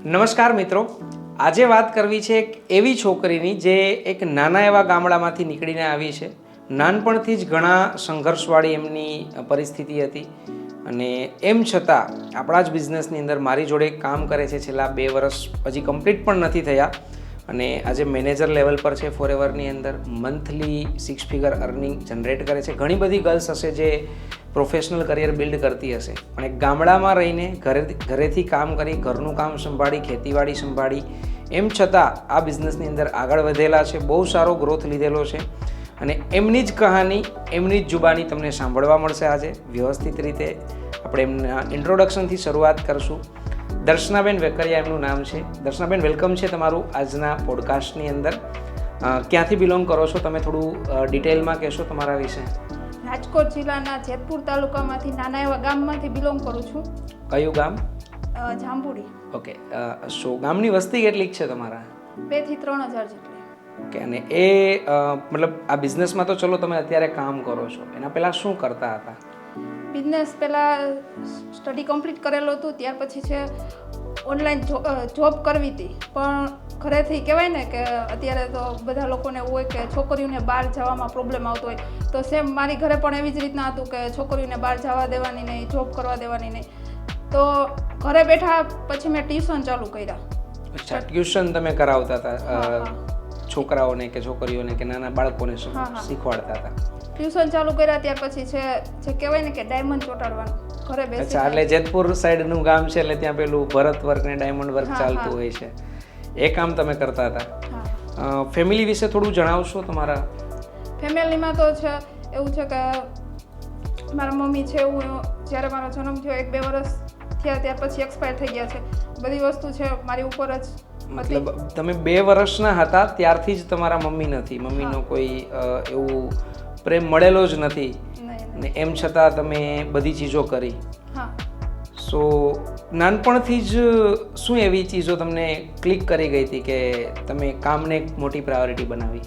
નમસ્કાર મિત્રો, આજે વાત કરવી છે એક એવી છોકરીની જે એક નાના એવા ગામડામાંથી નીકળીને આવી છે. નાનપણથી જ ઘણા સંઘર્ષવાળી એમની પરિસ્થિતિ હતી અને એમ છતાં આપણા જ બિઝનેસની અંદર મારી જોડે કામ કરે છે. છેલ્લા 2 વર્ષ હજી કમ્પ્લીટ પણ નથી થયા અને આજે મેનેજર લેવલ પર છે. ફોરએવરની અંદર મંથલી 6 ફિગર અર્નિંગ જનરેટ કરે છે. ઘણી બધી ગર્લ્સ હશે જે પ્રોફેશનલ કરિયર બિલ્ડ કરતી હશે, પણ એક ગામડામાં રહીને ઘરેથી કામ કરી, ઘરનું કામ સંભાળી, ખેતીવાડી સંભાળી, એમ છતાં આ બિઝનેસની અંદર આગળ વધેલા છે, બહુ સારો ગ્રોથ લીધેલો છે અને એમની જ કહાની, એમની જ જુબાની તમને સાંભળવા મળશે. આજે વ્યવસ્થિત રીતે આપણે એમના ઇન્ટ્રોડક્શનથી શરૂઆત કરશું. દર્શનાબેન વેકરિયા એમનું નામ છે. દર્શનાબેન, વેલકમ છે તમારું આજના પોડકાસ્ટની અંદર. ક્યાંથી બિલોંગ કરો છો તમે, થોડું ડિટેલમાં કહેશો તમારા વિશે? રાજકોટ જિલ્લાના જેતપુર તાલુકામાંથી નાના એવા ગામમાંથી બિલોંગ કરું છું. કયું ગામ? જાંબુડી. ઓકે. સો ગામની વસ્તી કેટલીક છે તમારા? 2 થી 3 હજાર જેટલી. ઓકે. અને એ મતલબ આ બિઝનેસમાં તો ચલો તમે અત્યારે કામ કરો છો, એના પહેલાં શું કરતા હતા? બિઝનેસ પહેલાં સ્ટડી કમ્પ્લીટ કરેલું હતું, ત્યાર પછી છે ઓનલાઈન જોબ કરવી હતી. પણ ઘરેથી કહેવાય ને કે અત્યારે તો બધા લોકોને એવું હોય કે છોકરીઓને બહાર જવામાં પ્રોબ્લેમ આવતો હોય, તો સેમ મારી ઘરે પણ એવી જ રીતના હતું કે છોકરીઓને બહાર જવા દેવાની નહીં, જોબ કરવા દેવાની નહીં. તો ઘરે બેઠા પછી મેં ટ્યુશન ચાલુ કર્યા. અચ્છા, ટ્યુશન તમે કરાવતા હતા છોકરાઓને કે છોકરીઓને કે નાના બાળકોને શીખવાડતા હતા? ટ્યુશન ચાલુ કર્યા ત્યાર પછી છે જે કહેવાય ને કે ડાયમંડ ચોટાડવાનું ઘરે બેસી. અચ્છા, એટલે જેતપુર સાઈડનું ગામ છે એટલે ત્યાં પેલું ભરત વર્ક ને ડાયમંડ વર્ક ચાલતું હોય છે, એ કામ તમે કરતા હતા. ફેમિલી વિશે થોડું જણાવશો તમારા? ફેમિલીમાં તો છે એવું છે કે મારા મમ્મી છે, હું જ્યારે મારો જન્મ થયો 1-2 વર્ષ થયા ત્યાર પછી એક્સપાયર થઈ ગયા છે. બધી વસ્તુ છે મારી ઉપર જ. મતલબ તમે 2 વર્ષના હતા ત્યારથી જ તમારા મમ્મી નથી, મમ્મીનો કોઈ એવું પ્રેમ મળેલો જ નથી ને એમ છતાં તમે બધી ચીજો કરી. હા. સો નાનપણથી જ શું એવી ચીજો તમને ક્લિક કરી ગઈ હતી કે તમે કામને એક મોટી પ્રાયોરિટી બનાવી?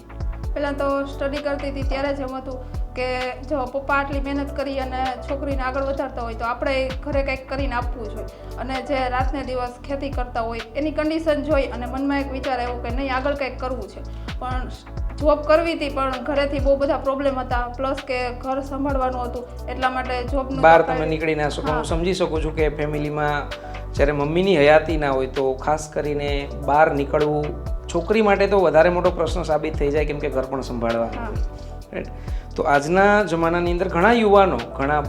પહેલાં તો સ્ટડી કરતી હતી ત્યારે જ એમ હતું કે જો પપ્પા આટલી મહેનત કરી અને છોકરીને આગળ વધારતા હોય તો આપણે ઘરે કંઈક કરીને આપવું જોઈએ. અને જે રાતને દિવસ ખેતી કરતા હોય એની કન્ડિશન જોઈ અને મનમાં એક વિચાર આવ્યો કે નહીં, આગળ કંઈક કરવું છે. પણ જોબ કરવી હતી પણ ઘરેથી બહુ બધા પ્રોબ્લેમ હતા, પ્લસ કે ઘર સંભાળવાનું હતું, એટલા માટે જોબનું બહાર તમે નીકળી ના શકો. હું સમજી શકું છું કે ફેમિલીમાં જ્યારે મમ્મીની હયાતી ના હોય તો ખાસ કરીને બહાર નીકળવું છોકરી માટે તો વધારે મોટો પ્રશ્ન સાબિત થઈ જાય, કેમ કે ઘર પણ સંભાળવાનું હોય. રાઈટ. તો આજના જમાનાની અંદર ઘણા યુવાનો, ઘણા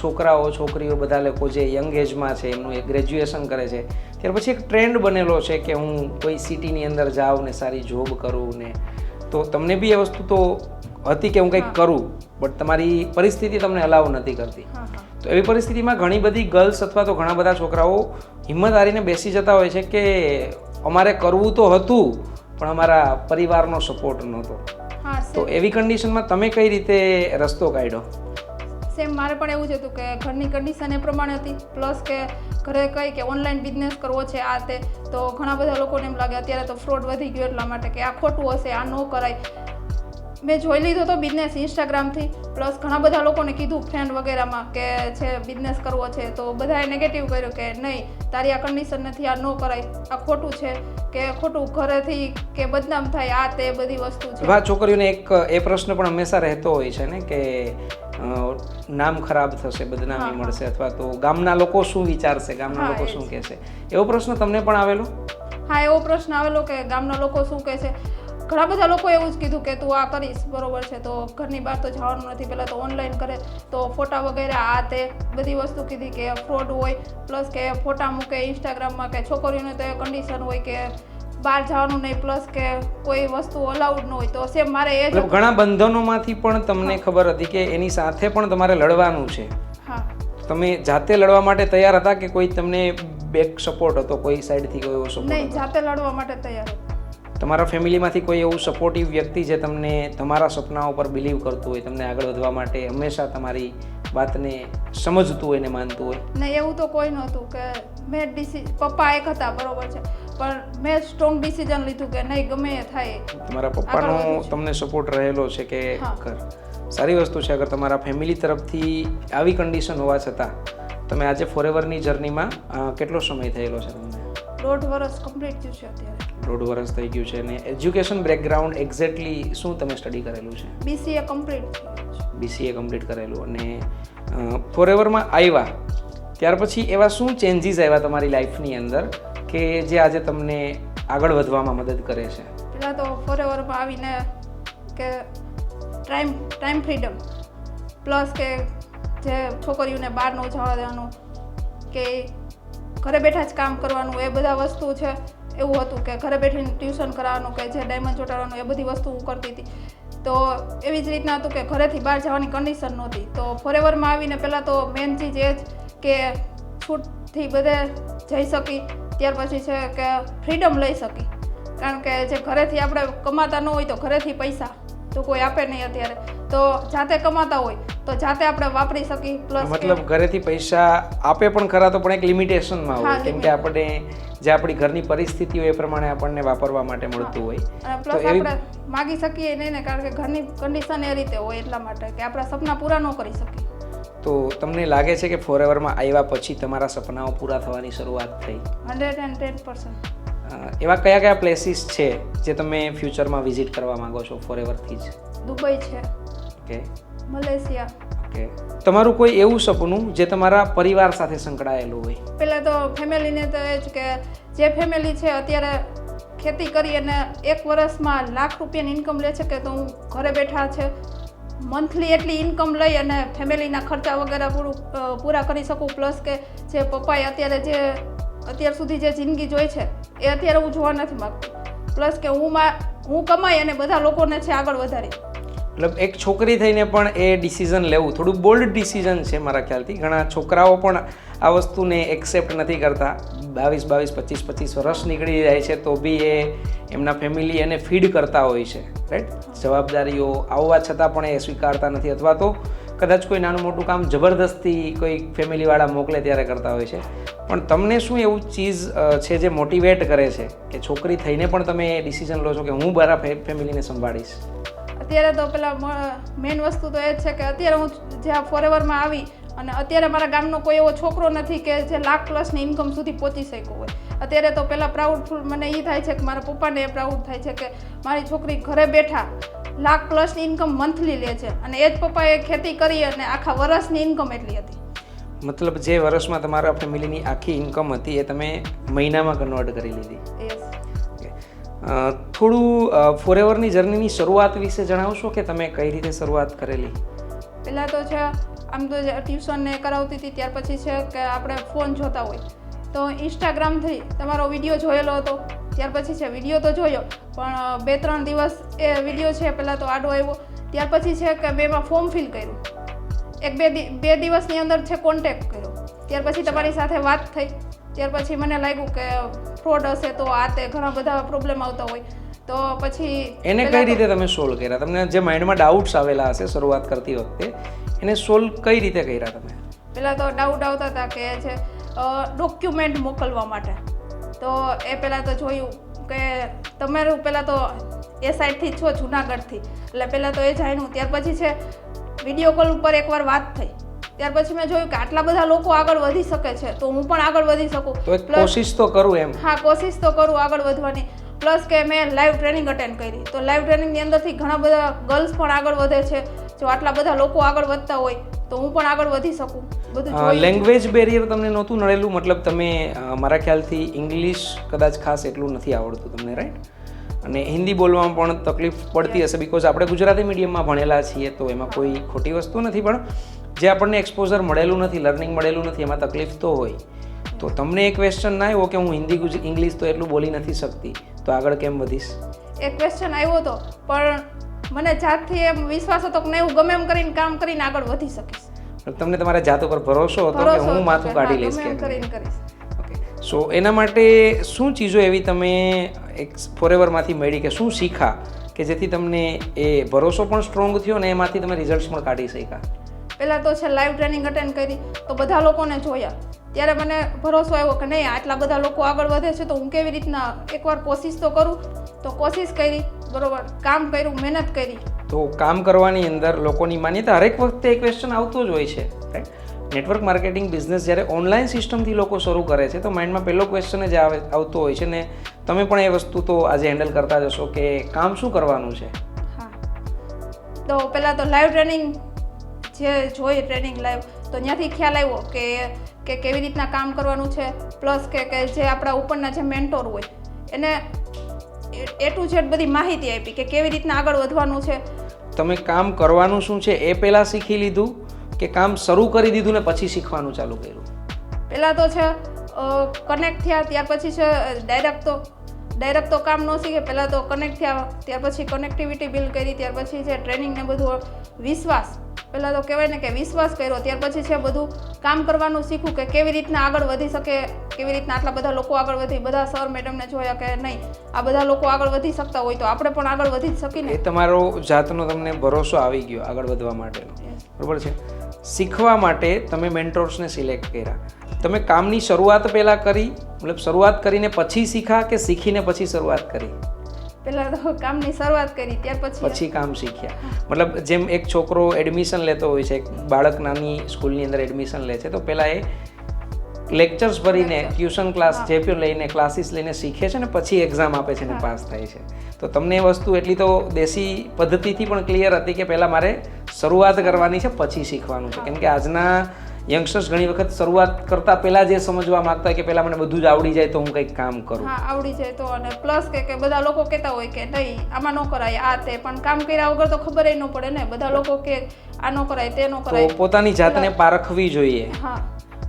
છોકરાઓ છોકરીઓ, બધા લોકો જે યંગ એજમાં છે, એમનું એક ગ્રેજ્યુએશન કરે છે, ત્યાર પછી એક ટ્રેન્ડ બનેલો છે કે હું કોઈ સિટીની અંદર જાઉં ને સારી જોબ કરું ને. તો તમને બી એ વસ્તુ તો હતી કે હું કંઈક કરું, બટ તમારી પરિસ્થિતિ તમને અલાવ નથી કરતી. તો એવી પરિસ્થિતિમાં ઘણી બધી ગર્લ્સ અથવા તો ઘણા બધા છોકરાઓ હિંમત હારીને બેસી જતા હોય છે કે અમારે કરવું તો હતું પણ અમારા પરિવારનો સપોર્ટ નહોતો. તો એવી કન્ડિશનમાં તમે કઈ રીતે રસ્તો કાઢ્યો? સેમ મારે પણ એવું જ હતું કે ઘરની કન્ડિશન એ પ્રમાણે હતી, પ્લસ કે ઘરે કહી કે ઓનલાઈન બિઝનેસ કરવો છે આ તે, તો ઘણા બધા લોકોને એમ લાગે અત્યારે તો ફ્રોડ વધી ગયો એટલા માટે કે આ ખોટું હશે, આ ન કરાય. મેં જોઈ લીધો હતો બિઝનેસ ઇન્સ્ટાગ્રામથી, પ્લસ ઘણા બધા લોકોને કીધું ફ્રેન્ડ વગેરેમાં કે છે બિઝનેસ કરવો છે, તો બધાએ નેગેટિવ કર્યું કે નહીં, તારી આ કન્ડિશન નથી, આ ન કરાય, આ ખોટું છે કે ખોટું ઘરેથી કે બદનામ થાય, આ તે બધી વસ્તુ છે. હા, છોકરીઓને એક એ પ્રશ્ન પણ હંમેશા રહેતો હોય છે ને કે નામ ખરાબ થશે, બદનામી મળશે, અથવા તો ગામના લોકો શું વિચારશે, ગામના લોકો શું કહેશે. એવો પ્રશ્ન તમને પણ આવેલો? હા, એવો પ્રશ્ન આવેલો કે ગામના લોકો શું કહેશે. ઘણા બધા લોકો એવું જ કીધું કે તું આ કરીશ બરોબર છે તો ઘરની બહાર તો જવાનું નથી, પહેલાં તો ઓનલાઈન કરે તો ફોટા વગેરે આ તે બધી વસ્તુ કીધી કે ફ્રોડ હોય, પ્લસ કે ફોટા મૂકે ઇન્સ્ટાગ્રામમાં, કે છોકરીઓને તો એ કન્ડિશન હોય કે બહાર જવાનું નહીં, પ્લસ કે કોઈ વસ્તુ અલાઉડ ન હોય. તો સેમ મારે એ જ ઘણા બંધનોમાંથી પણ તમને ખબર હતી કે એની સાથે પણ તમારે લડવાનું છે. હા. તમે જાતે લડવા માટે તૈયાર હતા કે કોઈ તમને બેક સપોર્ટ હતો, કોઈ સાઈડથી કોઈ એવો સપોર્ટ? નહીં, જાતે લડવા માટે તૈયાર હતા. તમારા ફેમિલીમાંથી કોઈ એવું સપોર્ટિવ વ્યક્તિ જે તમને તમારા સપનાઓ પર બિલીવ કરતું હોય, તમને આગળ વધવા માટે હંમેશા તમારી વાતને સમજતું હોય ને માનતું હોય? નહીં, એવું તો કોઈ નહોતું કે મેં પપ્પા એક હતા બરોબર છે, પણ મેં સ્ટ્રોંગ ડિસિઝન લીધું કે નહીં, ગમે એ થાય. તમારા પપ્પાનો તમને સપોર્ટ રહેલો છે કે કર. સારી વસ્તુ છે. અગર તમારા ફેમિલી તરફથી આવી કન્ડિશન હોવા છતાં તમે આજે ફોરએવરની જર્નીમાં કેટલો સમય થયેલો છે તમને? 1.5 વર્ષ કમ્પ્લીટ થયું છે અત્યારે. 1.5 વર્ષ થઈ ગયું છે. અને એજ્યુકેશન બેકગ્રાઉન્ડ એક્ઝેક્ટલી શું તમે સ્ટડી કરેલું છે? BCA કમ્પ્લીટ થયું છે. BCA કમ્પ્લીટ કરેલું. અને ફોરએવરમાં આવ્યા ત્યાર પછી એવા શું ચેન્જીસ આવ્યા તમારી લાઈફની અંદર કે જે આજે તમને આગળ વધવામાં મદદ કરે છે? પહેલાં તો ફોરએવરમાં આવીને કે ટાઈમ ફ્રીડમ, પ્લસ કે જે છોકરીઓને બહાર ન જવા દેવાનું, કે ઘરે બેઠા જ કામ કરવાનું, એ બધા વસ્તુ છે. એવું હતું કે ઘરે બેઠીને ટ્યુશન કરાવવાનું, કે જે ડાયમંડ ચોંટાડવાનું, એ બધી વસ્તુ હું કરતી હતી. તો એવી જ રીતના હતું કે ઘરેથી બહાર જવાની કન્ડિશન નહોતી. તો ફોરએવરમાં આવીને પહેલાં તો મેન ચીજ એ જ કે છૂટથી બધે જઈ શકી, ત્યાર પછી છે કે ફ્રીડમ લઈ શકી. કારણ કે જે ઘરેથી આપણે કમાતા ન હોય તો ઘરેથી પૈસા તો કોઈ આપે નહીં અત્યારે, તો જાતે કમાતા હોય તો જાતે આપણે વાપરી શકી. પ્લસ મતલબ ઘરેથી પૈસા આપે પણ ખરા, તો પણ એક લિમિટેશનમાં હોય, કેમ કે આપણે જે આપણી ઘરની પરિસ્થિતિ હોય એ પ્રમાણે આપણને વાપરવા માટે મળતું હોય. અને પ્લસ આપણે માગી શકીએ નહીં ને, કારણ કે ઘરની કન્ડિશન એ રીતે હોય, એટલા માટે કે આપણા સપના પૂરા ન કરી શકીએ. તો તમને લાગે છે કે ફોરએવરમાં આવ્યા પછી તમારા સપનાઓ પૂરા થવાની શરૂઆત થઈ? 110%. એવા કયા કયા પ્લેસીસ છે જે તમે ફ્યુચરમાં વિઝિટ કરવા માંગો છો ફોરએવરથી જ? દુબઈ છે, ઓકે, મલેશિયા. ઓકે. તમારું કોઈ એવું સપનું જે તમારા પરિવાર સાથે સંકળાયેલું હોય? પહેલાં તો ફેમિલીને તો એ જ કે જે ફેમિલી છે અત્યારે ખેતી કરી અને 1 વર્ષમાં લાખ રૂપિયાની ઇન્કમ લે છે, કે તો હું ઘરે બેઠા છે મંથલી એટલી ઇન્કમ લઈ અને ફેમિલીના ખર્ચા વગેરે પૂરા કરી શકું. પ્લસ કે જે પપ્પાએ અત્યાર સુધી જે જિંદગી જોઈ છે એ અત્યારે હું જોવા નથી માગતી. પ્લસ કે હું કમાઈ અને બધા લોકોને છે આગળ વધારી. મતલબ એક છોકરી થઈને પણ એ ડિસિઝન લેવું થોડું બોલ્ડ ડિસિઝન છે મારા ખ્યાલથી. ઘણા છોકરાઓ પણ આ વસ્તુને એક્સેપ્ટ નથી કરતા. 22, 25 વર્ષ નીકળી જાય છે તો બી એ એમના ફેમિલી એને ફીડ કરતા હોય છે, રાઈટ? જવાબદારીઓ આવવા છતાં પણ એ સ્વીકારતા નથી, અથવા તો કદાચ કોઈ નાનું મોટું કામ જબરદસ્તી કોઈ ફેમિલીવાળા મોકલે ત્યારે કરતા હોય છે. પણ તમને શું એવું ચીઝ છે જે મોટિવેટ કરે છે કે છોકરી થઈને પણ તમે એ ડિસિઝન લો છો કે હું મારા ફેમિલીને સંભાળીશ? અત્યારે તો પેલા મેઇન વસ્તુ તો એ જ છે કે અત્યારે હું જ્યાં ફોરએવરમાં આવી અને અત્યારે મારા ગામનો કોઈ એવો છોકરો નથી કે જે લાખ પ્લસની ઇન્કમ સુધી પહોંચી શક્યો હોય. અત્યારે તો પહેલાં પ્રાઉડફુલ મને એ થાય છે કે મારા પપ્પાને એ પ્રાઉડ થાય છે કે મારી છોકરી ઘરે બેઠા લાખ પ્લસની ઇન્કમ મંથલી લે છે, અને એ જ પપ્પાએ ખેતી કરી અને આખા વર્ષની ઇન્કમ એટલી હતી. મતલબ જે વર્ષમાં તમારા ફેમિલીની આખી ઇન્કમ હતી એ તમે મહિનામાં કન્વર્ટ કરી લીધી. યસ. થોડું ફોરએવરની જર્નીની શરૂઆત વિશે જણાવશો કે તમે કઈ રીતે શરૂઆત કરેલી? પહેલાં તો છે આમ તો ટ્યુશન ને કરાવતી હતી, ત્યાર પછી છે કે આપણે ફોન જોતા હોય તો ઇન્સ્ટાગ્રામથી તમારો વિડીયો જોયેલો હતો. ત્યાર પછી છે વિડીયો તો જોયો, પણ 2-3 દિવસ એ વિડીયો છે પહેલાં તો આડો આવ્યો. ત્યાર પછી છે કે મેં એમાં ફોર્મ ફિલ કર્યું. 1-2 દિવસની અંદર છે કોન્ટેક્ટ કર્યો. ત્યાર પછી તમારી સાથે વાત થઈ. ત્યાર પછી મને લાગ્યું કે ફ્રોડ હશે, તો આ તે ઘણા બધા પ્રોબ્લેમ આવતા હોય. તો પછી એને કઈ રીતે તમે સોલ્વ કર્યા? તમને જે માઇન્ડમાં ડાઉટ્સ આવેલા હશે શરૂઆત કરતી વખતે, એને સોલ્વ કઈ રીતે કર્યા તમે? પહેલાં તો ડાઉટ આવતા હતા કે છે ડોક્યુમેન્ટ મોકલવા માટે. તો એ પહેલાં તો જોયું કે તમારું પહેલાં તો એ સાઈડથી છો જુનાગઢથી, એટલે પહેલાં તો એ જાણ્યું. ત્યાર પછી છે વિડીયો કોલ ઉપર એકવાર વાત થઈ. ત્યાર પછી મેં જોયું કે આટલા બધા લોકો આગળ વધી શકે છે તો હું પણ આગળ વધી શકું. તો એક કોશિશ તો કરું એમ. હા, કોશિશ તો કરું આગળ વધવાની. પ્લસ કે મેં લાઈવ ટ્રેનિંગ અટેન્ડ કરી. તો લાઈવ ટ્રેનિંગની અંદરથી ઘણા બધા ગર્લ્સ પણ આગળ વધે છે. જો આટલા બધા લોકો આગળ વધતા હોય તો હું પણ આગળ વધી શકું. બધું લેંગ્વેજ બેરિયર તમને નહોતું નડેલું? મતલબ તમે મારા ખ્યાલથી ઇંગ્લિશ કદાચ ખાસ એટલું નથી આવડતું તમને, રાઈટ? અને હિન્દી બોલવામાં પણ તકલીફ પડતી હશે, બિકોઝ આપણે ગુજરાતી મીડિયમમાં ભણેલા છીએ, તો એમાં કોઈ ખોટી વસ્તુ નથી. પણ જે આપણને એક્સપોઝર મળેલું નથી, લર્નિંગ મળેલું નથી, એમાં તકલીફ તો હોય. તો તમને એક ક્વેશ્ચન ના આવ્યો કે હું હિન્દી ઇંગ્લિશ તો એટલું બોલી નથી શકતી, તો આગળ કેમ વધીશ? એક ક્વેશ્ચન આવ્યો હતો, પણ મને જાતથી એમ વિશ્વાસ હતો કે હું ગમે એમ કરીને કામ કરીને આગળ વધી શકીશ. તમને તમારા જાત ઉપર ભરોસો હતો કે હું માથું કાઢી લઈશ કે કરીને કરીશ. ઓકે. સો એના માટે શું ચીજો એવી તમે એક ફોરએવરમાંથી મળી કે શું શીખા કે જેથી તમને એ ભરોસો પણ સ્ટ્રોંગ થયો અને એમાંથી તમે રિઝલ્ટ્સ પણ કાઢી શક્યા? પહેલાં તો છે લાઈવ ટ્રેનિંગ અટેન્ડ કરી તો બધા લોકોને જોયા, ત્યારે મને ભરોસો આવ્યો કે નહીં આટલા બધા લોકો આગળ વધે છે તો હું કેવી રીતના એકવાર કોશિશ તો કરું. તો કોશિશ કરી, બરોબર, કામ કર્યું, મહેનત કરી. તો કામ કરવાની અંદર લોકોની માન્યતા હરેક વખતે એક ક્વેશ્ચન આવતો જ હોય છે, રાઈટ? નેટવર્ક માર્કેટિંગ બિઝનેસ જ્યારે ઓનલાઈન સિસ્ટમથી લોકો શરૂ કરે છે તો માઇન્ડમાં પહેલો ક્વેશ્ચન જ આવતો હોય છે ને તમે પણ એ વસ્તુ તો આજે હેન્ડલ કરતા જ હશો કે કામ શું કરવાનું છે. હા, તો પહેલાં તો લાઈવ ટ્રેનિંગ જે જોઈ ટ્રેનિંગ લાઈવ તો ત્યાંથી ખ્યાલ આવ્યો કે કેવી રીતના કામ કરવાનું છે, પ્લસ કે જે આપણા ઉપરના જે મેન્ટોર હોય એને એ ટુ ઝેડ બધી માહિતી આપી કે કેવી રીતના આગળ વધવાનું છે. તમે કામ કરવાનું શું છે એ પહેલાં શીખી લીધું કે કામ શરૂ કરી દીધું ને પછી શીખવાનું ચાલુ કર્યું? પહેલાં તો છે કનેક્ટ થયા, ત્યાર પછી છે ડાયરેક્ટ તો કામ ન શીખે. પહેલાં તો કનેક્ટ થયા, ત્યાર પછી કનેક્ટિવિટી બિલ્ડ કરી, ત્યાર પછી છે ટ્રેનિંગ ને બધું વિશ્વાસ, પહેલાં તો કહેવાય ને કે વિશ્વાસ કર્યો, ત્યાર પછી છે બધું કામ કરવાનું શીખવું કે કેવી રીતના આગળ વધી શકે, કેવી રીતના આટલા બધા લોકો આગળ વધી, બધા સર મેડમને જોયા કે નહીં આ બધા લોકો આગળ વધી શકતા હોય તો આપણે પણ આગળ વધી જ શકીને. એ તમારો જાતનો તમને ભરોસો આવી ગયો આગળ વધવા માટેનો, બરાબર છે. શીખવા માટે તમે મેન્ટોર્સને સિલેક્ટ કર્યા. તમે કામની શરૂઆત પહેલાં કરી, મતલબ શરૂઆત કરીને પછી શીખા કે શીખીને પછી શરૂઆત કરી? પહેલાં તો કામની શરૂઆત કરી, ત્યાર પછી કામ શીખ્યા. મતલબ જેમ એક છોકરો એડમિશન લેતો હોય છે, એક બાળક નાની સ્કૂલની અંદર એડમિશન લે છે તો પહેલાં એ લેક્ચર્સ ભરીને ટ્યુશન ક્લાસ જે પણ લઈને ક્લાસીસ લઈને શીખે છે ને પછી એક્ઝામ આપે છે ને પાસ થાય છે. તો તમને એ વસ્તુ એટલી તો દેશી પદ્ધતિથી પણ ક્લિયર હતી કે પહેલાં મારે શરૂઆત કરવાની છે પછી શીખવાનું છે. કેમ કે આજના યંગસ્ટર્સ ઘણી વખત શરૂઆત કરતાં પહેલાં જે સમજવા માગતા હોય કે પહેલાં મને બધું જ આવડી જાય તો હું કંઈક કામ કરું. હા, આવડી જાય તો. અને પ્લસ કે બધા લોકો કહેતા હોય કે નહીં આમાં ન કરાય આ તે, પણ કામ કર્યા વગર તો ખબર ન પડે ને. બધા લોકો કે આ ન કરાય તે ન કરાય, તો પોતાની જાતને પારખવી જોઈએ. હા,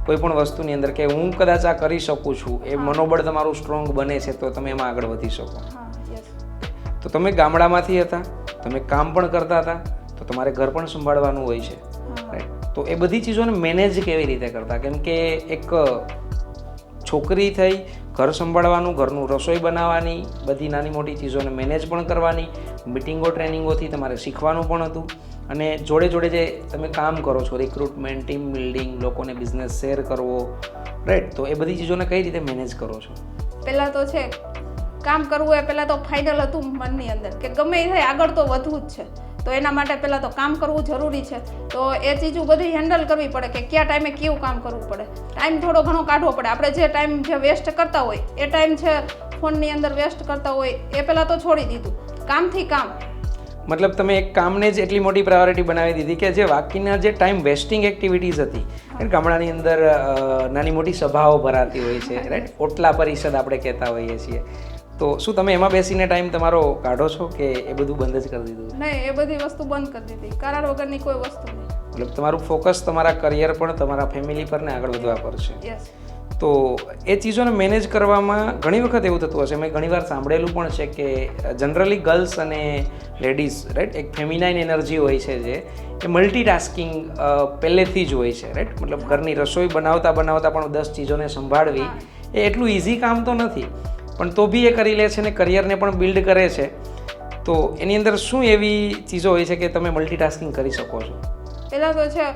કોઈ પણ વસ્તુની અંદર કે હું કદાચ આ કરી શકું છું, એ મનોબળ તમારું સ્ટ્રોંગ બને છે તો તમે એમાં આગળ વધી શકો. હા, યસ. તો તમે ગામડામાંથી હતા, તમે કામ પણ કરતા હતા, તો તમારે ઘર પણ સંભાળવાનું હોય છે, રાઈટ? તો એ બધી ચીજોને મેનેજ કેવી રીતે કરતા? કેમ કે એક છોકરી થઈ ઘર સંભાળવાનું, ઘરનું રસોઈ બનાવવાની, બધી નાની મોટી ચીજોને મેનેજ પણ કરવાની, મિટિંગો ટ્રેનિંગોથી તમારે શીખવાનું પણ હતું, અને જોડે જોડે જે તમે કામ કરો છો રિક્રુટમેન્ટ, ટીમ બિલ્ડિંગ, લોકોને બિઝનેસ શેર કરવો, રાઈટ? તો એ બધી ચીજોને કઈ રીતે મેનેજ કરો છો? પહેલાં તો છે કામ કરવું એ પહેલાં તો ફાઇનલ હતું મનની અંદર કે ગમે એ થાય આગળ તો વધવું જ છે. તો એના માટે પહેલાં તો કામ કરવું જરૂરી છે. તો એ ચીજો બધી હેન્ડલ કરવી પડે કે કયા ટાઈમે કેવું કામ કરવું પડે. ટાઈમ થોડો ઘણો કાઢવો પડે. આપણે જે ટાઈમ જે વેસ્ટ કરતા હોય એ ટાઈમ છે ફોનની અંદર વેસ્ટ કરતા હોય એ પહેલાં તો છોડી દીધું. કામથી કામ, મતલબ તમે એક કામને જ એટલી મોટી પ્રાયોરિટી બનાવી દીધી કે જે બાકીના જે ટાઈમ વેસ્ટિંગ એક્ટિવિટીઝ હતી, ગામડાની અંદર નાની મોટી સભાઓ ભરાતી હોય છે, રાઈટ? ઓટલા પરિષદ આપણે કહેતા હોઈએ છીએ. તો શું તમે એમાં બેસીને ટાઈમ તમારો કાઢો છો કે એ બધું બંધ જ કરી દીધું? નહીં, એ બધી વસ્તુ બંધ કરી દીધી. કારણ વગરની કોઈ વસ્તુ નહીં. મતલબ તમારું ફોકસ તમારા કરિયર પણ તમારા ફેમિલી પર ને આગળ વધવા પર છે. યસ. તો એ ચીજોને મેનેજ કરવામાં ઘણી વખત એવું થતું હશે, મેં ઘણીવાર સાંભળેલું પણ છે કે જનરલી ગર્લ્સ અને લેડીઝ, રાઈટ, એક ફેમિનાઇન એનર્જી હોય છે જે એ મલ્ટીટાસ્કિંગ પહેલેથી જ હોય છે, રાઈટ? મતલબ ઘરની રસોઈ બનાવતા બનાવતા પણ 10 ચીજોને સંભાળવી એ એટલું ઇઝી કામ તો નથી, પણ તો બી એ કરી લે છે ને કરિયરને પણ બિલ્ડ કરે છે. તો એની અંદર શું એવી ચીજો હોય છે કે તમે મલ્ટીટાસ્કિંગ કરી શકો છો? પહેલાં તો છે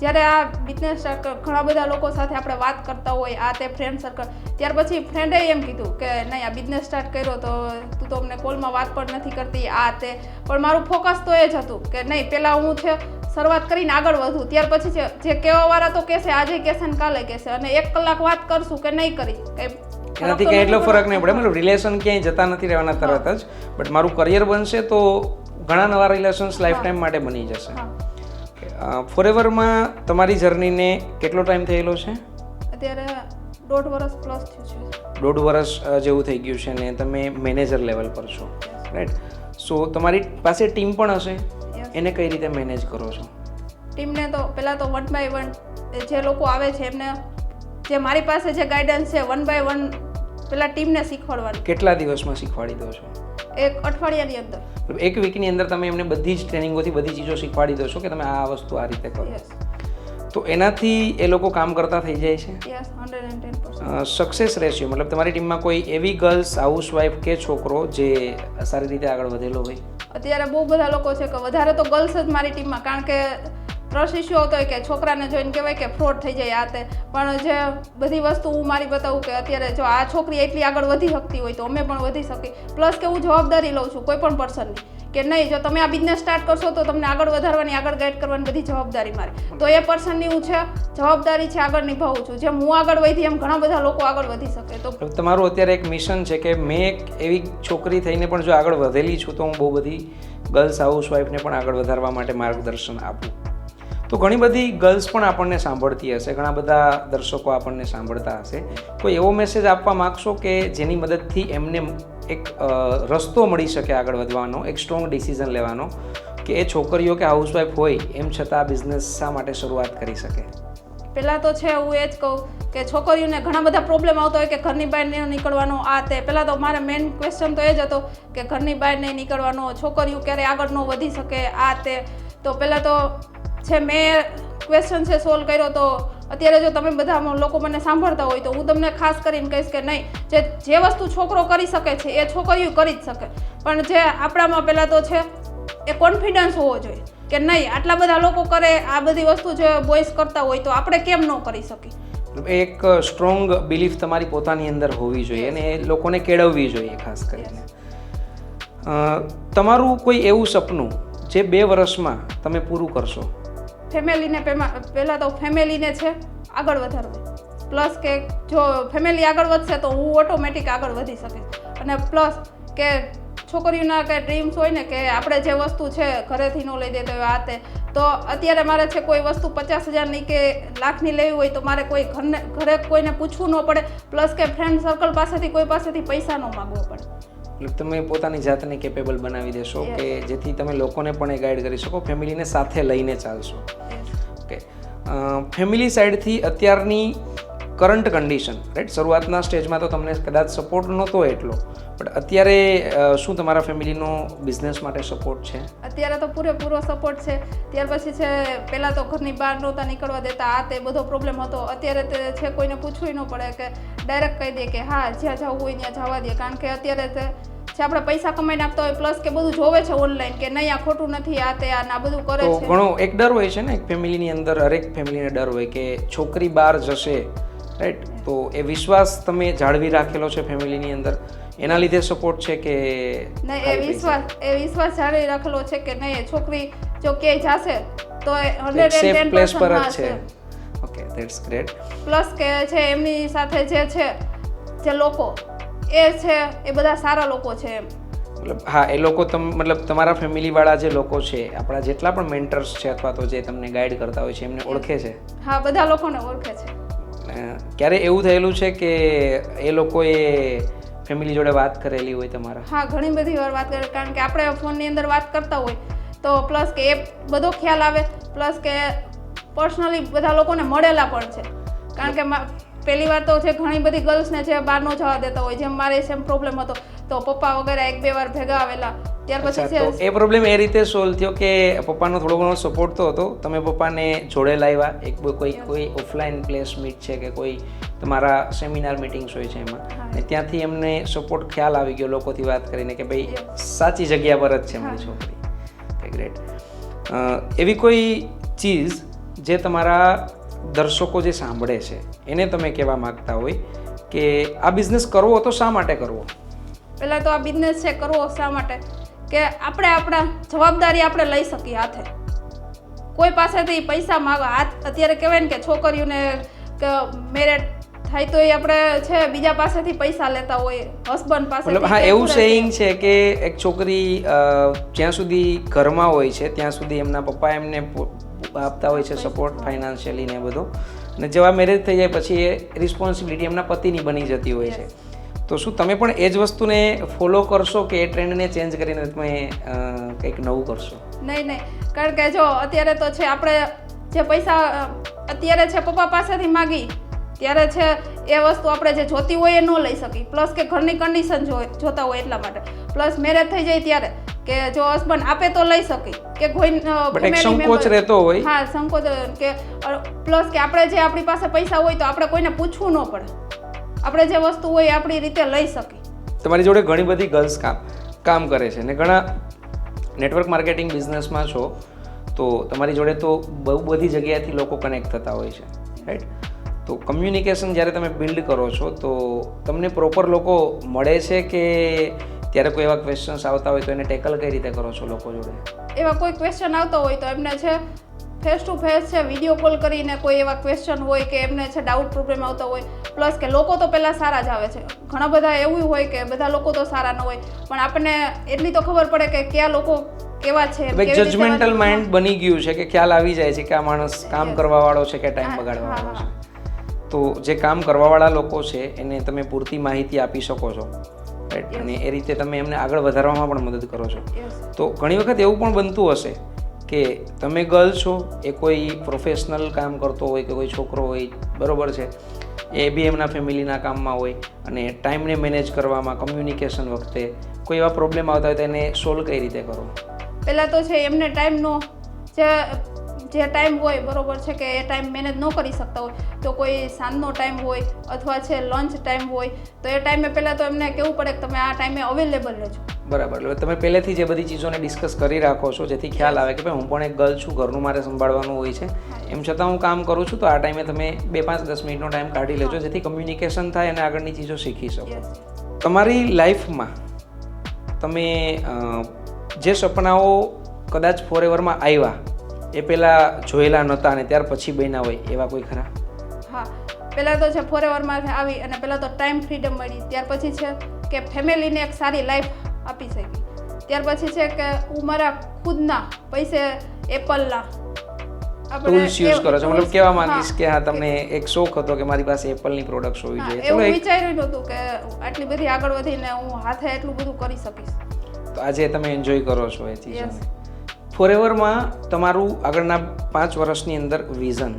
જ્યારે આ બિઝનેસ ઘણા બધા લોકો સાથે આપણે વાત કરતા હોય આ તે ફ્રેન્ડ સર્કલ, ત્યાર પછી ફ્રેન્ડે એમ કીધું કે નહીં આ બિઝનેસ સ્ટાર્ટ કર્યો તો તું તો અમને કોલમાં વાત પણ નથી કરતી આ તે, પણ મારું ફોકસ તો એ જ હતું કે નહીં પહેલાં હું છે શરૂઆત કરીને આગળ વધું. ત્યાર પછી છે જે કહેવાવાળા તો કહેશે આજે કહેશે ને કાલે કહેશે, અને 1 કલાક વાત કરશું કે નહીં કરી એનાથી કંઈ એટલો ફરક નહીં પડે. મતલબ રિલેશન ક્યાંય જતા નથી રહેવાના તરત જ, બટ મારું કરિયર બનશે તો ઘણા નવા રિલેશન્સ લાઈફ ટાઈમ માટે બની જશે. ફોરએવરમાં તમારી જર્નીને કેટલો ટાઈમ થયેલો છે? અત્યારે 1.5 વર્ષ પ્લસ થયું છે. 1.5 વર્ષ જેવું થઈ ગયું છે ને તમે મેનેજર લેવલ પર છો, રાઈટ? સો તમારી પાસે ટીમ પણ હશે, એને કઈ રીતે મેનેજ કરો છો? ટીમને તો પહેલાં તો 1 by 1 જે લોકો આવે છે એમને જે મારી પાસે જે ગાઈડન્સ છે 1 by 1 પહેલાં ટીમને શીખવાડવાનું. કેટલા દિવસમાં શીખવાડી દો છો? 1 અઠવાડિયાની અંદર. 1 વીકની અંદર તમે એમને બધી જ ટ્રેનિંગોથી બધી ચીજો શીખવાડી દો છો કે તમે આ વસ્તુ આ રીતે કરો? તો એનાથી એ લોકો કામ કરતા થઈ જાય છે? યસ, 110%. સક્સેસ રેશિયો, મતલબ તમારી ટીમમાં કોઈ એવી ગર્લ્સ, હાઉસવાઈફ કે છોકરો જે સારી રીતે આગળ વધેલો હોય? અત્યારે બહુ બધા લોકો છે કે વધારે તો ગર્લ્સ જ મારી ટીમમાં, કારણ કે ટ્રસ્ટ ઇસ્યુ આવતો હોય કે છોકરાને જોઈને કહેવાય કે ફ્રોડ થઈ જાય આ તે, પણ જે બધી વસ્તુ હું મારી બતાવું કે અત્યારે જો આ છોકરી એટલી આગળ વધી શકતી હોય તો અમે પણ વધી શકીએ. પ્લસ કે હું જવાબદારી લઉં છું કોઈ પણ પર્સનની કે નહીં, જો તમે આ બિઝનેસ સ્ટાર્ટ કરશો તો તમને આગળ વધારવાની, આગળ ગાઈડ કરવાની બધી જવાબદારી મારી. તો એ પર્સનની હું છે જવાબદારી છે આગળ નિભાવું છું. જેમ હું આગળ વધી એમ ઘણા બધા લોકો આગળ વધી શકે. તો તમારું અત્યારે એક મિશન છે કે મેં એક એવી છોકરી થઈને પણ જો આગળ વધેલી છું તો હું બહુ બધી ગર્લ્સ હાઉસવાઈફને પણ આગળ વધારવા માટે માર્ગદર્શન આપું. તો ઘણી બધી ગર્લ્સ પણ આપણને સાંભળતી હશે, ઘણા બધા દર્શકો આપણને સાંભળતા હશે. કોઈ એવો મેસેજ આપવા માગશો કે જેની મદદથી એમને એક રસ્તો મળી શકે આગળ વધવાનો, એક સ્ટ્રોંગ ડિસિઝન લેવાનો, કે એ છોકરીઓ કે હાઉસવાઈફ હોય એમ છતાં આ બિઝનેસ શા માટે શરૂઆત કરી શકે? પહેલાં તો છે હું એ જ કહું કે છોકરીઓને ઘણા બધા પ્રોબ્લેમ આવતો હોય કે ઘરની બહાર નહીં નીકળવાનો આ તે. પહેલાં તો મારે મેઇન ક્વેશ્ચન તો એ જ હતો કે ઘરની બહાર નહીં નીકળવાનો, છોકરીઓ ક્યારે આગળ ન વધી શકે આ તે. તો પહેલાં તો છે મેં ક્વેશ્ચન છે સોલ્વ કર્યો. તો અત્યારે જો તમે બધા લોકો મને સાંભળતા હોય તો હું તમને ખાસ કરીને કહીશ કે નહીં, જે વસ્તુ છોકરો કરી શકે છે એ છોકરીઓ કરી જ શકે, પણ જે આપણામાં પહેલાં તો છે એ કોન્ફિડન્સ હોવો જોઈએ કે નહીં આટલા બધા લોકો કરે આ બધી વસ્તુ જો બોયઝ કરતા હોય તો આપણે કેમ ન કરી શકીએ. એક સ્ટ્રોંગ બિલીફ તમારી પોતાની અંદર હોવી જોઈએ અને એ લોકોને કેળવવી જોઈએ ખાસ કરીને. તમારું કોઈ એવું સપનું જે 2 વર્ષમાં તમે પૂરું કરશો? ફેમિલીને પહેલાં તો ફેમિલીને છે આગળ વધારવું. પ્લસ કે જો ફેમિલી આગળ વધશે તો હું ઓટોમેટિક આગળ વધી શકીશ. અને પ્લસ કે છોકરીઓના કે ડ્રીમ્સ હોય ને કે આપણે જે વસ્તુ છે ઘરેથી ન લઈ દેતો હોય આ તે, તો અત્યારે મારે છે કોઈ વસ્તુ 50,000ની કે લાખની લેવી હોય તો મારે કોઈ ઘરે કોઈને પૂછવું ન પડે. પ્લસ કે ફ્રેન્ડ સર્કલ પાસેથી કોઈ પાસેથી પૈસા ન માગવો પડે. એટલે તમે પોતાની જાતને કેપેબલ બનાવી દેશો કે જેથી તમે લોકોને પણ એ ગાઈડ કરી શકો, ફેમિલીને સાથે લઈને ચાલશો. ઓકે, ફેમિલી સાઈડથી અત્યારની કરંટ કન્ડિશન, રાઈટ, શરૂઆતના સ્ટેજમાં તો તમને કદાચ સપોર્ટ નહોતો એટલો, બટ અત્યારે શું તમારા ફેમિલીનો બિઝનેસ માટે સપોર્ટ છે? અત્યારે તો પૂરેપૂરો સપોર્ટ છે. ત્યાર પછી છે પહેલાં તો ઘરની બહાર નહોતા નીકળવા દેતા આ તે બધો પ્રોબ્લેમ હતો. અત્યારે તે છે કોઈને પૂછવું ન પડે કે ડાયરેક્ટ કહી દે કે હા જ્યાં જવું હોય ત્યાં જવા દે. કારણ કે અત્યારે તે છે આપણે પૈસા કમાઈને આપતા હોય, પ્લસ કે બધું જોવે છે ઓનલાઈન કે નહીં આ ખોટું નથી આ તે આ બધું કરે તો છે. ઘણો એક ડર હોય છે ને એક ફેમિલીની અંદર, હરેક ફેમિલીને ડર હોય કે છોકરી બહાર જશે, રાઈટ, તો એ વિશ્વાસ તમે જાળવી રાખેલો છે ફેમિલીની અંદર, એના લીધે સપોર્ટ છે કે નહીં? એ વિશ્વાસ જાળવી રાખેલો છે કે નહીં છોકરી જો ક્યાંય જશે તો 110% પ્લેસ પર જ છે. Okay, that's great. પ્લસ કે છે એમની સાથે જે લોકો એ છે એ બધા સારા લોકો છે એમ. મતલબ હા, એ લોકો મતલબ તમારા ફેમિલીવાળા જે લોકો છે, આપણા જેટલા પણ મેન્ટર્સ છે અથવા તો જે તમને ગાઈડ કરતા હોય છે એમને ઓળખે છે? હા, બધા લોકોને ઓળખે છે. ક્યારે એવું થયેલું છે કે એ લોકોએ ફેમિલી જોડે વાત કરેલી હોય તમારા? હા, ઘણી બધી વાર વાત કરે. કારણ કે આપણે ફોનની અંદર વાત કરતા હોય તો પ્લસ કે એ બધો ખ્યાલ આવે. પ્લસ કે પર્સનલી બધા લોકોને મળેલા પણ છે. કારણ કે પહેલી વાર તો છે ઘણી બધી ગર્લ્સને જે બહાર ન જવા દેતા હોય, જેમ મારે સેમ પ્રોબ્લેમ હતો તો પપ્પા વગેરે 1-2 વાર ભેગા આવેલા. ત્યાર પછી છે એ પ્રોબ્લેમ એ રીતે સોલ્વ થયો કે પપ્પાનો થોડો ઘણો સપોર્ટ તો હતો, તમે પપ્પાને જોડે લાવ્યા, એક કોઈ ઓફલાઈન પ્લેસ મીટ છે કે કોઈ તમારા સેમિનાર મીટિંગ્સ હોય છે એમાં, અને ત્યાંથી એમને સપોર્ટ ખ્યાલ આવી ગયો લોકોથી વાત કરીને કે ભાઈ સાચી જગ્યા પર જ છે મારી છોકરી. Okay, great. એવી કોઈ ચીઝ જે તમારા દર્શકો જે સાંભળે છે એને તમે કહેવા માગતા હોય કે આ બિઝનેસ કરવો તો શા માટે કરવો? પહેલાં તો આ બિઝનેસ છે કરવો શા માટે કે આપણે આપણા જવાબદારી આપણે લઈ શકીએ હાથે. કોઈ પાસેથી પૈસા માગવા અત્યારે કહેવાય ને કે છોકરીઓને કે મેરેજ થાય તો એ આપણે છે બીજા પાસેથી પૈસા લેતા હોય, હસબન્ડ પાસેથી. હા, એવું સેઇંગ છે કે એક છોકરી જ્યાં સુધી ઘરમાં હોય છે ત્યાં સુધી એમના પપ્પા એમને આપતા હોય છે સપોર્ટ ફાઇનાન્શિયલી ને બધું, અને જેવા મેરેજ થઈ જાય પછી એ રિસ્પોન્સિબિલિટી એમના પતિની બની જતી હોય છે. તો શું તમે પણ એ જ વસ્તુને ફોલો કરશો કે એ ટ્રેન્ડને ચેન્જ કરીને તમે કંઈક નવું કરશો? નહીં, કારણ કે જો અત્યારે તો છે આપણે જે પૈસા અત્યારે છે પપ્પા પાસેથી માગી ત્યારે છે એ વસ્તુ આપણે જે જોતી હોય એ ન લઈ શકી. પ્લસ કે ઘરની કન્ડિશન જોતા હોય એટલા માટે. પ્લસ મેરેજ થઈ જાય ત્યારે કે જો હસબન્ડ આપે તો લઈ શકી કે કોઈ સંકોચ રહેતો હોય. હા, સંકોચ કે પ્લસ કે આપણે જે આપણી પાસે પૈસા હોય તો આપણે કોઈને પૂછવું ન પડે, આપણે જે વસ્તુ હોય આપણી રીતે લઈ શકીએ. તમારી જોડે ઘણી બધી ગર્લ્સ કામ કરે છે ને ઘણા નેટવર્ક માર્કેટિંગ બિઝનેસમાં છો, તો તમારી જોડે તો બહુ બધી જગ્યાએથી લોકો કનેક્ટ થતા હોય છે, રાઈટ? તો કમ્યુનિકેશન જ્યારે તમે બિલ્ડ કરો છો તો તમને પ્રોપર લોકો મળે છે કે ત્યારે કોઈ એવા ક્વેશ્ચન્સ આવતા હોય તો એને ટેકલ કઈ રીતે કરો છો લોકો જોડે? એવા કોઈ ક્વેશ્ચન આવતો હોય તો એમને છે ફેસ ટુ ફેસ છે વિડીયો કોલ કરીને કોઈ એવા ક્વેશ્ચન હોય કે એમને છે ડાઉટ પ્રોબ્લેમ આવતો હોય, પ્લસ કે લોકો તો પહેલાં સારા જ આવે છે. ઘણા બધા એવું હોય કે બધા લોકો તો સારા ન હોય, પણ આપણને એટલી તો ખબર પડે કે કયા લોકો કેવા છે. જજમેન્ટલ માઇન્ડ બની ગયું છે કે ખ્યાલ આવી જાય છે કે આ માણસ કામ કરવાવાળો છે કે ટાઈમ બગાડવાવાળો છે. તો જે કામ કરવાવાળા લોકો છે એને તમે પૂરતી માહિતી આપી શકો છો, રાઈટ? અને એ રીતે તમે એમને આગળ વધારવામાં પણ મદદ કરો છો. તો ઘણી વખત એવું પણ બનતું હશે કે તમે ગર્લ છો, એ કોઈ પ્રોફેશનલ કામ કરતો હોય કે કોઈ છોકરો હોય, બરોબર છે, એ બી એમના ફેમિલીના કામમાં હોય અને ટાઈમને મેનેજ કરવામાં, કમ્યુનિકેશન વખતે કોઈ એવા પ્રોબ્લેમ આવતા હોય તો એને સોલ્વ કઈ રીતે કરો? પહેલાં તો છે એમને ટાઈમનો જે ટાઈમ હોય, બરોબર છે, કે એ ટાઈમ મેનેજ ન કરી શકતા હોય તો કોઈ સાંજનો ટાઈમ હોય અથવા છે લંચ ટાઈમ હોય તો એ ટાઈમે પહેલાં તો એમને કહેવું પડે કે તમે આ ટાઈમે અવેલેબલ રહેજો. બરાબર. એટલે તમે પહેલેથી જે બધી ચીજોને ડિસ્કસ કરી રાખો છો જેથી ખ્યાલ આવે કે ભાઈ હું પણ એક ગર્લ છું, ઘરનું મારે સંભાળવાનું હોય છે, એમ છતાં હું કામ કરું છું, તો આ ટાઈમે તમે 2-5-10 મિનિટનો ટાઈમ કાઢી લેજો જેથી કમ્યુનિકેશન થાય અને આગળની ચીજો શીખી શકો. તમારી લાઈફમાં તમે જે સપનાઓ કદાચ ફોરએવરમાં આવ્યા એ પહેલાં જોયેલા નહોતા અને ત્યાર પછી બન્યા હોય એવા કોઈ ખરા? હા, પહેલાં તો છે ફોરએવરમાં આવી અને પહેલાં તો ટાઈમ ફ્રીડમ મળી, ત્યાર પછી છે કે ફેમિલીને એક સારી લાઈફ આપી શકી, ત્યાર પછી છે કે હું મારા ખુદના પૈસે એપલના ટૂલ્સ યુઝ કરો છો. મતલબ કહેવા માંગીશ કે હા તમને એક શોખ હતો કે મારી પાસે એપલની પ્રોડક્ટ્સ હોવી જોઈએ. એવું વિચાર્યું નહોતું કે આટલી બધી આગળ વધીને હું હાથે એટલું બધું કરી શકીશ. તો આજે તમે એન્જોય કરો છો એ ચીજોને. ફોરએવરમાં તમારું આગળના 5 વર્ષની અંદર વિઝન?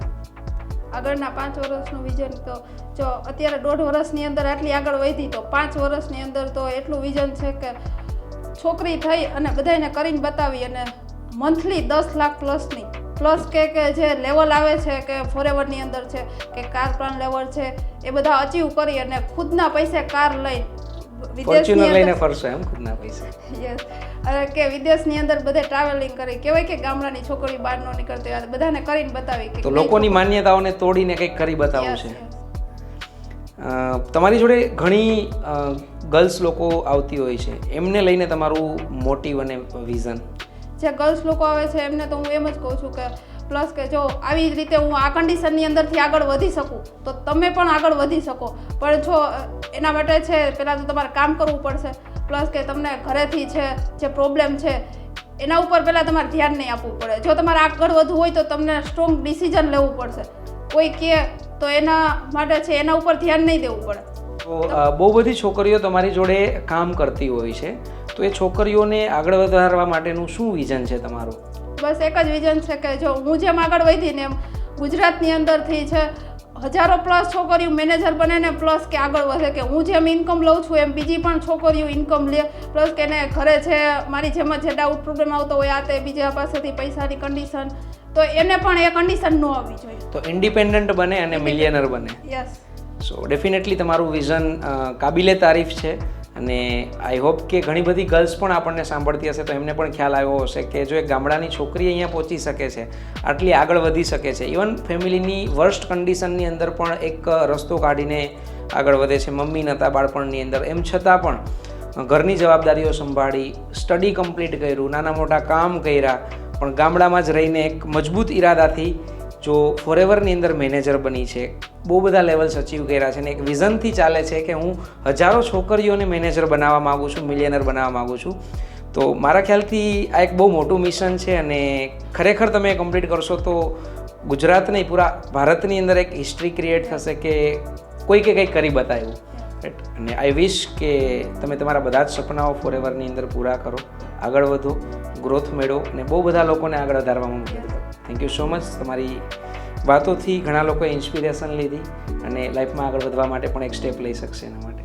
આગળના 5 વર્ષનું વિઝન તો જો અત્યારે 1.5 વર્ષની અંદર આટલી આગળ વધી તો 5 વર્ષની અંદર તો એટલું વિઝન છે કે છોકરી થઈ અને બધાને કરીને બતાવી અને મંથલી 10 લાખ પ્લસ કે જે લેવલ આવે છે કે ફોરએવરની અંદર છે કે કાર પ્લાન લેવલ છે એ બધા અચીવ કરી અને ખુદના પૈસે કાર લઈ ફોર્ચ્યુનર લઈને ફરશો એમ ખુદના પૈસે? યસ. કે વિદેશની અંદર બધે ટ્રાવેલિંગ કરી, કહેવાય કે ગામડાની છોકરી બહાર ન નીકળતી હોય, બધાને કરીને બતાવી કે તો લોકોની માન્યતાઓને તોડીને કંઈક કરી બતાવવું છે. તમારી જોડે ઘણી ગર્લ્સ લોકો આવતી હોય છે, એમને લઈને તમારું મોટિવ અને વિઝન? જે ગર્લ્સ લોકો આવે છે એમને તો હું એમ જ કહું છું કે પ્લસ કે જો આવી રીતે હું આ કન્ડિશનની અંદરથી આગળ વધી શકું તો તમે પણ આગળ વધી શકો, પણ જો એના માટે છે પહેલાં તો તમારે કામ કરવું પડશે, પ્લસ કે તમને ઘરેથી છે જે પ્રોબ્લેમ છે એના ઉપર પહેલાં તમારે ધ્યાન નહીં આપવું પડે. જો તમારે આગળ વધવું હોય તો તમને સ્ટ્રોંગ ડિસિઝન લેવું પડશે. કોઈ કહે તો એના માટે છે એના ઉપર ધ્યાન નહીં દેવું પડે. તો બહુ બધી છોકરીઓ તમારી જોડે કામ કરતી હોય છે, તો એ છોકરીઓને આગળ વધારવા માટેનું શું વિઝન છે તમારું? બસ એક જ વિઝન છે કે જો હું જેમ આગળ વધીને એમ ગુજરાતની અંદરથી છે હજારો પ્લસ છોકરીઓ મેનેજર બને ને પ્લસ કે આગળ વધે, કે હું જેમ ઇન્કમ લઉં છું એમ બીજી પણ છોકરીઓ ઇન્કમ લે, પ્લસ કે એને ઘરે છે મારી જેમ જ ડાઉટ પ્રોબ્લેમ આવતો હોય આ તે બીજા પાસેથી પૈસાની કન્ડિશન, તો એને પણ એ કન્ડિશન ન આવવી જોઈએ. તો ઇન્ડિપેન્ડન્ટ બને અને મિલિયનર બને. યસ. સો ડેફિનેટલી તમારું વિઝન કાબિલે તારીફ છે અને આઈ હોપ કે ઘણી બધી ગર્લ્સ પણ આપણને સાંભળતી હશે તો એમને પણ ખ્યાલ આવ્યો હશે કે જો એક ગામડાની છોકરી અહીંયા પહોંચી શકે છે, આટલી આગળ વધી શકે છે, ઇવન ફેમિલીની વર્સ્ટ કન્ડિશનની અંદર પણ એક રસ્તો કાઢીને આગળ વધે છે, મમ્મી નહોતા બાળપણની અંદર, એમ છતાં પણ ઘરની જવાબદારીઓ સંભાળી, સ્ટડી કમ્પ્લીટ કર્યું, નાના મોટા કામ કર્યા, પણ ગામડામાં જ રહીને એક મજબૂત ઈરાદાથી જો ફોરએવરની અંદર મેનેજર બની છે, બહુ બધા લેવલ્સ અચીવ કર્યા છે અને એક વિઝનથી ચાલે છે કે હું હજારો છોકરીઓને મેનેજર બનાવવા માગું છું, મિલિયનર બનાવવા માગું છું. તો મારા ખ્યાલથી આ એક બહુ મોટું મિશન છે અને ખરેખર તમે કમ્પ્લીટ કરશો તો ગુજરાત નહીં પૂરા ભારતની અંદર એક હિસ્ટ્રી ક્રિએટ થશે કે કોઈકે કંઈક કરી બતાવ્યું, રાઈટ? અને આઈ વિશ કે તમે તમારા બધા જ સપનાઓ ફોરએવરની અંદર પૂરા કરો, આગળ વધો, ગ્રોથ મેળવો અને બહુ બધા લોકોને આગળ વધારવામાં મદદ કરો. Thank you so much. તમારી વાતોથી ઘણા લોકોએ ઇન્સ્પિરેશન લીધી અને લાઈફમાં આગળ વધવા માટે પણ એક સ્ટેપ લઈ શકશે એના માટે.